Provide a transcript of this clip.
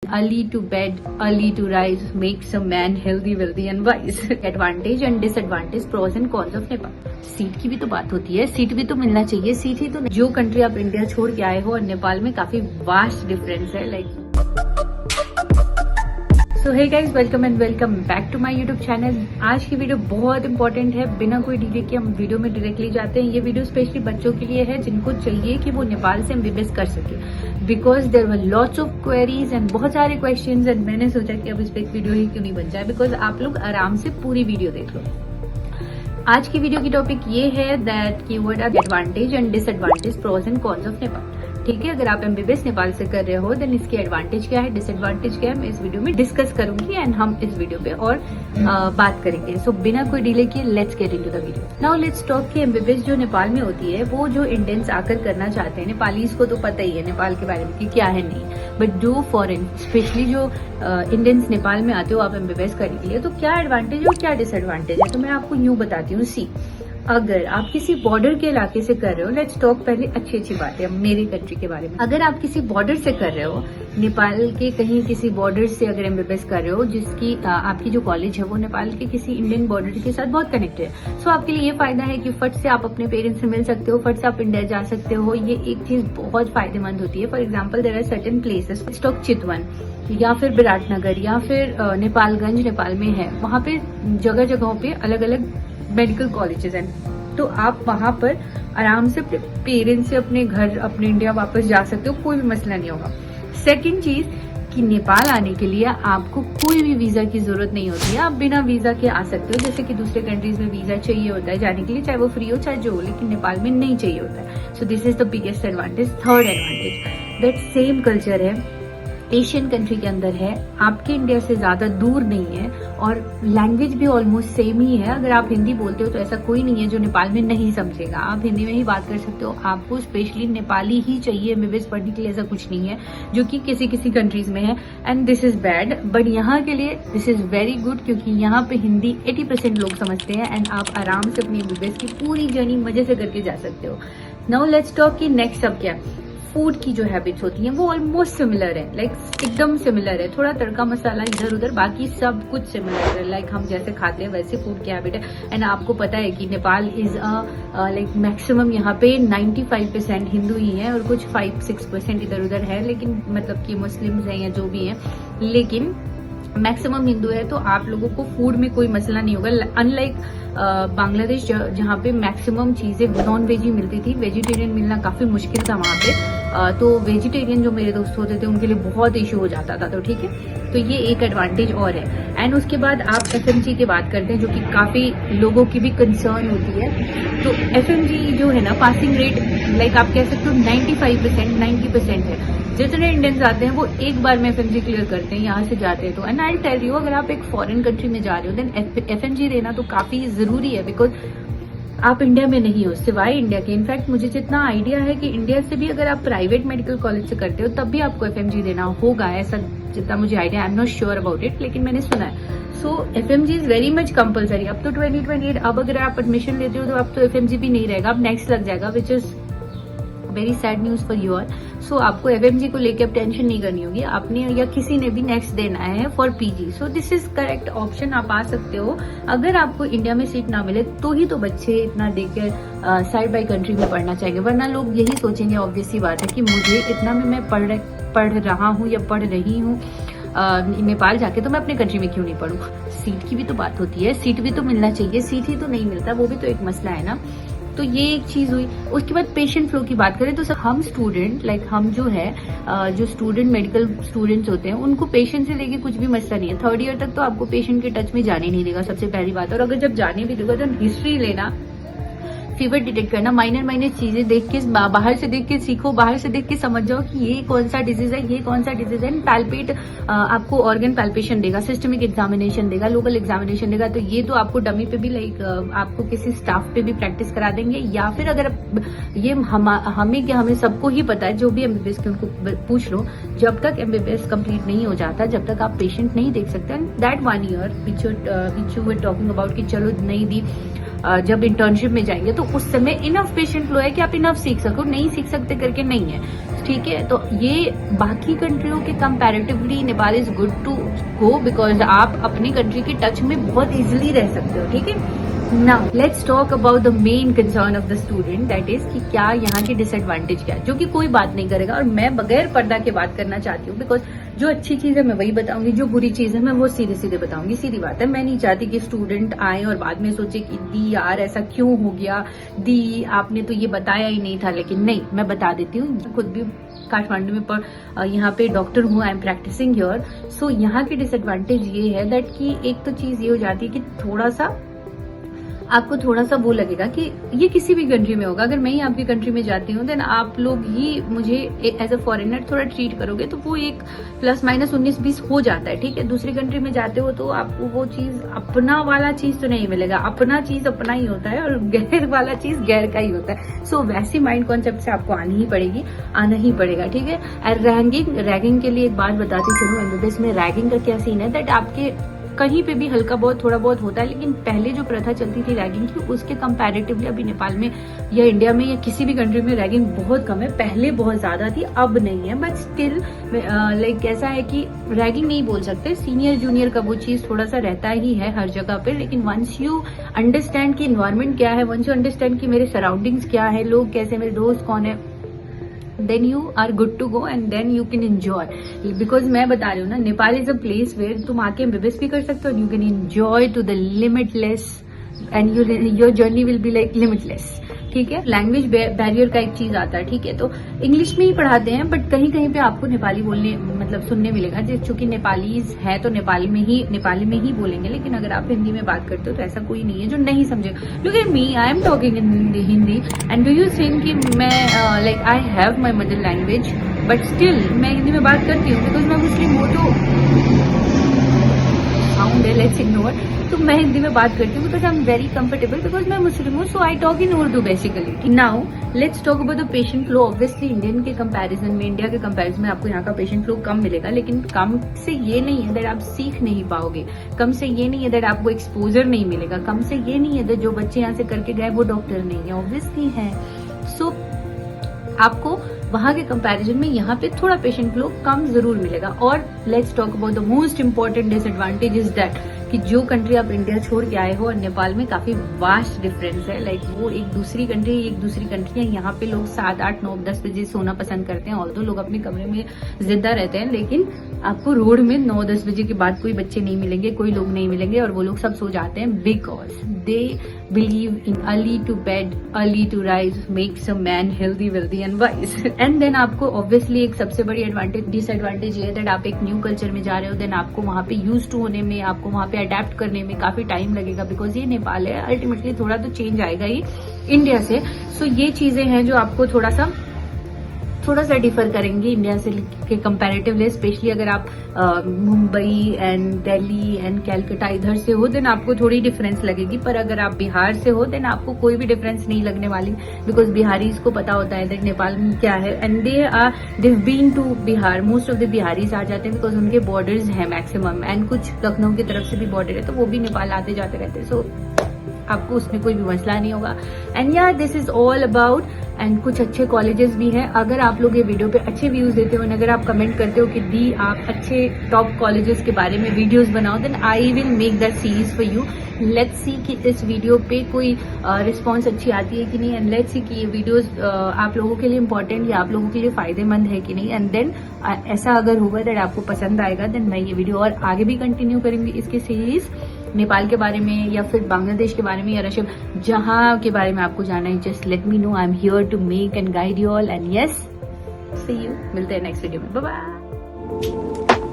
Early to bed, early to rise makes a man healthy, wealthy and wise. Advantage and disadvantage, pros and cons of Nepal. Seat की भी तो बात होती है, seat भी तो मिलना चाहिए, सीट ही तो नहीं। जो कंट्री आप इंडिया छोड़ के आए हो और नेपाल में काफी वास्ट डिफरेंस है like. So hey guys, welcome and welcome back to my YouTube channel. आज की वीडियो बहुत इंपॉर्टेंट है, बिना कोई डिले के हम वीडियो में डायरेक्टली जाते हैं। ये वीडियो स्पेशली बच्चों के लिए है जिनको चाहिए कि वो नेपाल से एमबीबीएस कर सके, because there were lots of queries and बहुत सारे क्वेश्चंस एंड मैंने सोचा कि अब इस पर एक वीडियो ही क्यों नहीं बन जाए, बिकॉज आप लोग आराम से पूरी वीडियो देख लो। आज की वीडियो की टॉपिक ये है दैट की what are advantage and disadvantage, pros and cons of Nepal. ठीक है, अगर आप एमबीबीएस नेपाल से कर रहे हो देन इसकी एडवांटेज क्या है, डिसएडवांटेज क्या है, मैं इस वीडियो में डिस्कस करूंगी एंड हम इस वीडियो पे और बात करेंगे। सो बिना कोई डिले किए let's get into the video. Now let's talk कि एमबीबीएस जो नेपाल में होती है वो जो इंडियंस आकर करना चाहते हैं, नेपालीज को तो पता ही है नेपाल के बारे में कि क्या है नहीं, बट जो फॉरेन स्पेशली जो इंडियंस नेपाल में आते हो आप एमबीबीएस करने के लिए, तो क्या एडवांटेज है और क्या डिसएडवांटेज है, तो मैं आपको यूं बताती हूँ। सी, अगर आप किसी बॉर्डर के इलाके से कर रहे हो, लेट्स टॉक पहले अच्छी बात है मेरी कंट्री के बारे में। अगर आप किसी बॉर्डर से कर रहे हो, नेपाल के कहीं किसी बॉर्डर से अगर एमबीबीएस कर रहे हो जिसकी आपकी जो कॉलेज है वो नेपाल के किसी इंडियन बॉर्डर के साथ बहुत कनेक्टेड है, सो आपके लिए ये फायदा है कि फट से आप अपने पेरेंट्स से मिल सकते हो, फट से आप इंडिया जा सकते हो। ये एक चीज बहुत फायदेमंद होती है। For example there are certain places, स्टॉक चितवन या फिर विराटनगर या फिर नेपालगंज नेपाल में है, वहां पे जगह जगहों पे अलग अलग मेडिकल कॉलेजेस हैं, तो आप वहां पर आराम से पेरेंट्स से अपने घर अपने इंडिया वापस जा सकते हो, कोई भी मसला नहीं होगा। सेकंड चीज कि नेपाल आने के लिए आपको कोई भी वीजा की जरूरत नहीं होती है, आप बिना वीजा के आ सकते हो। जैसे कि दूसरे कंट्रीज में वीजा चाहिए होता है जाने के लिए, चाहे वो फ्री हो चाहे जो हो, लेकिन नेपाल में नहीं चाहिए होता है। So this is the biggest advantage. Third advantage that same culture है, एशियन कंट्री के अंदर है, आपके इंडिया से ज्यादा दूर नहीं है और लैंग्वेज भी ऑलमोस्ट सेम ही है। अगर आप हिंदी बोलते हो तो ऐसा कोई नहीं है जो नेपाल में नहीं समझेगा, आप हिंदी में ही बात कर सकते हो। आपको स्पेशली नेपाली ही चाहिए एमबीबीएस पढ़ने के लिए, ऐसा कुछ नहीं है जो कि किसी किसी कंट्रीज में है, and this is bad. But यहाँ के लिए दिस इज वेरी गुड क्योंकि यहाँ पे हिंदी 80% लोग समझते हैं एंड आप आराम से अपनी एमबीबीएस की पूरी जर्नी मजे से करके जा सकते हो। नाउ लेट्स टॉक कि नेक्स्ट अब क्या। फूड की जो हैबिट्स होती हैं वो ऑलमोस्ट सिमिलर है, लाइक एकदम सिमिलर है, थोड़ा तड़का मसाला इधर उधर, बाकी सब कुछ सिमिलर है। लाइक हम जैसे खाते हैं वैसे फूड की हैबिट है। एंड आपको पता है कि नेपाल इज लाइक मैक्सिमम यहाँ पे 95% हिंदू ही है और कुछ 5-6% इधर उधर है, लेकिन मतलब कि मुस्लिम्स हैं या जो भी हैं, लेकिन मैक्सिमम हिंदू है, तो आप लोगों को फूड में कोई मसला नहीं होगा। अनलाइक बांग्लादेश जहाँ पे मैक्सिमम चीजें नॉन वेज ही मिलती थी, वेजिटेरियन मिलना काफी मुश्किल था वहाँ पे, तो वेजिटेरियन जो मेरे दोस्त होते थे उनके लिए बहुत इशू हो जाता था। तो ठीक है, तो ये एक एडवांटेज और है। एंड उसके बाद आप एफएमजी की बात करते हैं जो कि काफी लोगों की भी कंसर्न होती है। तो एफएमजी जो है ना, पासिंग रेट लाइक आप कह सकते हो 95% 90% है। जितने इंडियंस आते हैं वो एक बार में एफएमजी क्लियर करते हैं यहाँ से जाते हैं तो। एंड आई टेल यू, अगर आप एक फॉरेन कंट्री में जा रहे हो देन एफएमजी देना तो काफी जरूरी है, बिकॉज आप इंडिया में नहीं हो सिवाय इंडिया के। इनफैक्ट मुझे जितना आइडिया है कि इंडिया से भी अगर आप प्राइवेट मेडिकल कॉलेज से करते हो तब भी आपको एफएमजी देना होगा, ऐसा जितना मुझे idea, I am not sure about it, लेकिन मैंने सुना है। So FMG is very much compulsory. अब तो 2028 अब अगर आप एडमिशन लेते हो तो अब तो एफएमजी भी नहीं रहेगा, अब नेक्स्ट लग जाएगा, which is very sad news for you all. So आपको एफएमजी को लेकर अब टेंशन नहीं करनी होगी, आपने या किसी ने भी नेक्स्ट देना है for PG. So this is correct option, आप आ सकते हो। अगर आपको इंडिया में सीट ना मिले तो ही तो बच्चे इतना देकर साइड बाई कंट्री में पढ़ना चाहेंगे, वरना लोग यही सोचेंगे, ऑब्वियस सी बात है कि मुझे इतना में मैं पढ़ रहा हूँ या पढ़ रही हूँ नेपाल जाके, तो मैं अपने कंट्री में क्यों नहीं पढ़ूँ। सीट की भी तो बात होती है, सीट भी तो मिलना चाहिए, सीट ही तो नहीं मिलता, वो भी तो एक मसला है ना। तो ये एक चीज हुई। उसके बाद पेशेंट फ्लो की बात करें तो सर हम स्टूडेंट लाइक हम जो है जो स्टूडेंट मेडिकल स्टूडेंट्स होते हैं उनको पेशेंट से लेके कुछ भी मसला नहीं है। थर्ड ईयर तक तो आपको पेशेंट के टच में जाने नहीं देगा, सबसे पहली बात। और अगर जब जाने भी देगा तो हिस्ट्री लेना, फीवर डिटेक्ट करना, माइनर चीजें देख के बाहर से देख के सीखो, बाहर से देख के समझ जाओ कि ये कौन सा डिजीज है, ये कौन सा डिजीज है। पैल्पेट आपको ऑर्गन पैल्पेशन देगा, सिस्टमिक एग्जामिनेशन देगा, लोकल एग्जामिनेशन देगा, तो ये तो आपको डमी पे भी लाइक आपको किसी स्टाफ पे भी प्रैक्टिस करा देंगे। या फिर अगर ये हमें सबको ही पता है, जो भी एमबीबीएस के उनको पूछ लो, जब तक एमबीबीएस कंप्लीट नहीं हो जाता, जब तक आप पेशेंट नहीं देख सकते, that 1 year which you were talking about कि चलो नहीं दी, जब इंटर्नशिप में जाएंगे तो उस समय इनफ पेशेंट फ्लो है कि आप इनफ सीख सको, नहीं सीख सकते करके नहीं है, ठीक है। तो ये बाकी कंट्रियों के comparatively Nepal is good to go because आप अपनी कंट्री के टच में बहुत इजिली रह सकते हो, ठीक है। Now let's talk about the main concern of the student, that is कि क्या यहाँ की डिसएडवांटेज क्या है, जो कि कोई बात नहीं करेगा और मैं बगैर पर्दा के बात करना चाहती हूँ बिकॉज जो अच्छी चीज है मैं वही बताऊंगी, जो बुरी चीज है मैं वो सीधे सीधे बताऊंगी। सीधी बात है, मैं नहीं चाहती कि स्टूडेंट आए और बाद में सोचे कि दी यार ऐसा क्यों हो गया, दी आपने तो ये बताया ही नहीं था। लेकिन नहीं, मैं बता देती हूँ, खुद भी काठमांडू में यहाँ पे डॉक्टर हूँ, आई एम प्रैक्टिसिंग हियर। सो यहाँ की डिसएडवांटेज ये है दैट कि एक तो चीज ये हो जाती है कि थोड़ा सा आपको थोड़ा सा वो लगेगा कि ये किसी भी कंट्री में होगा, अगर मैं ही आपकी कंट्री में जाती हूँ देन आप लोग ही मुझे एज अ फॉरेनर थोड़ा ट्रीट करोगे, तो वो एक प्लस माइनस 19-20 हो जाता है, ठीक है। दूसरी कंट्री में जाते हो तो आपको वो चीज अपना वाला चीज तो नहीं मिलेगा, अपना चीज अपना ही होता है और गैर वाला चीज गैर का ही होता है। सो वैसी माइंड कॉन्सेप्ट से आपको आनी ही पड़ेगी, आना ही पड़ेगा, ठीक है। और रैगिंग के लिए एक बात बताती चलूँ, एमबीबीएस में रैगिंग का क्या सीन है दैट आपके कहीं पे भी हल्का बहुत थोड़ा बहुत होता है, लेकिन पहले जो प्रथा चलती थी रैगिंग की उसके कंपैरेटिवली अभी नेपाल में या इंडिया में या किसी भी कंट्री में रैगिंग बहुत कम है। पहले बहुत ज्यादा थी, अब नहीं है, बट स्टिल लाइक ऐसा है कि रैगिंग नहीं बोल सकते, सीनियर जूनियर का वो चीज थोड़ा सा रहता ही है हर जगह पे। लेकिन वंस यू अंडरस्टैंड कि इन्वायरमेंट क्या है, वंस यू अंडरस्टैंड कि मेरे सराउंडिंग्स क्या है, लोग कैसे, मेरे दोस्त कौन है, then you are good to go and then you can enjoy because मैं बता रही हूँ ना, Nepal is a place where तुम आके एमबीबीएस भी कर सकते हो and you can enjoy to the limitless and your journey will be like limitless, ठीक है। लैंग्वेज बैरियर का एक चीज आता है, ठीक है, तो इंग्लिश में ही पढ़ाते हैं बट कहीं कहीं पे आपको नेपाली बोलने मतलब सुनने मिलेगा, चूंकि नेपालीज है तो नेपाली में ही बोलेंगे। लेकिन अगर आप हिंदी में बात करते हो तो ऐसा कोई नहीं है जो नहीं समझेगा। Look at me, I am talking in Hindi and do you think कि मैं like I have my mother language but still मैं हिंदी में बात करती हूँ बिकॉज मैं मुस्लिम हूँ, तो साउंड है, लेट्स इग्नोर। तो मैं हिंदी में बात करती हूँ because I am very comfortable because मैं मुस्लिम हूँ, so I talk in Urdu basically. Now let's talk about the patient flow. Obviously Indian के कंपैरिजन में, इंडिया के कंपैरिजन में आपको यहाँ का पेशेंट फ्लो कम मिलेगा, लेकिन कम से ये नहीं है दैट आप सीख नहीं पाओगे, कम से ये नहीं है दैट आपको एक्सपोजर नहीं मिलेगा, कम से ये नहीं है दैट जो बच्चे यहाँ से करके गए वो डॉक्टर नहीं है, ऑब्वियसली है। सो आपको वहां के कंपैरिजन में यहाँ पे थोड़ा पेशेंट फ्लो कम जरूर मिलेगा। और let's talk about the most important disadvantage is that कि जो कंट्री आप इंडिया छोड़ के आए हो और नेपाल में काफी वास्ट डिफरेंस है, लाइक वो एक दूसरी कंट्री है। यहाँ पे लोग 7, 8, 9, 10 बजे सोना पसंद करते हैं, ऑल्दो लोग अपने कमरे में जिंदा रहते हैं, लेकिन आपको रोड में 9-10 बजे के बाद कोई बच्चे नहीं मिलेंगे, कोई लोग नहीं मिलेंगे और वो लोग सब सो जाते हैं because they believe in early to bed early to rise makes a man healthy wealthy and wise. And then आपको ऑब्वियसली एक सबसे बड़ी डिसएडवांटेज ये है दैट आप एक न्यू कल्चर में जा रहे हो, देन आपको वहां पे यूज टू होने में, आपको वहां पे अडेप्ट करने में काफी टाइम लगेगा बिकॉज ये नेपाल है, अल्टीमेटली थोड़ा तो चेंज आएगा ही इंडिया से। सो ये चीजें हैं जो आपको थोड़ा सा डिफर करेंगे इंडिया से के कंपैरेटिवली, स्पेशली अगर आप मुंबई एंड दिल्ली एंड कैलकाटा इधर से हो देन आपको थोड़ी डिफरेंस लगेगी। पर अगर आप बिहार से हो देन आपको कोई भी डिफरेंस नहीं लगने वाली बिकॉज बिहारीज को पता होता है दैट नेपाल में क्या है and they been to Bihar. Most of the Biharis आ जाते हैं बिकॉज उनके बॉर्डर्स है मैक्सिमम एंड कुछ लखनऊ की तरफ से भी बॉर्डर है, तो वो भी नेपाल आते जाते रहते हैं। सो आपको उसमें कोई भी मसला नहीं होगा। एंड यार this is all about and कुछ अच्छे कॉलेजेस भी हैं। अगर आप लोग ये वीडियो पे अच्छे व्यूज देते हो और अगर आप कमेंट करते हो कि दी आप अच्छे टॉप कॉलेजेस के बारे में वीडियोस बनाओ then I will make that series for you. Let's see कि इस वीडियो पे कोई रिस्पॉन्स अच्छी आती है कि नहीं एंड लेट्स सी कि ये वीडियोस आप लोगों के लिए इंपॉर्टेंट या आप लोगों के लिए फायदेमंद है कि नहीं। एंड देन ऐसा अगर होगा दैट आपको पसंद आएगा देन मैं ये वीडियो और आगे भी कंटिन्यू करूंगी इसकी सीरीज, नेपाल के बारे में या फिर बांग्लादेश के बारे में या रशिया, जहां के बारे में आपको जाना है just let me know. I am here to make and guide you all and yes see you, मिलते हैं नेक्स्ट वीडियो में, बाय बाय।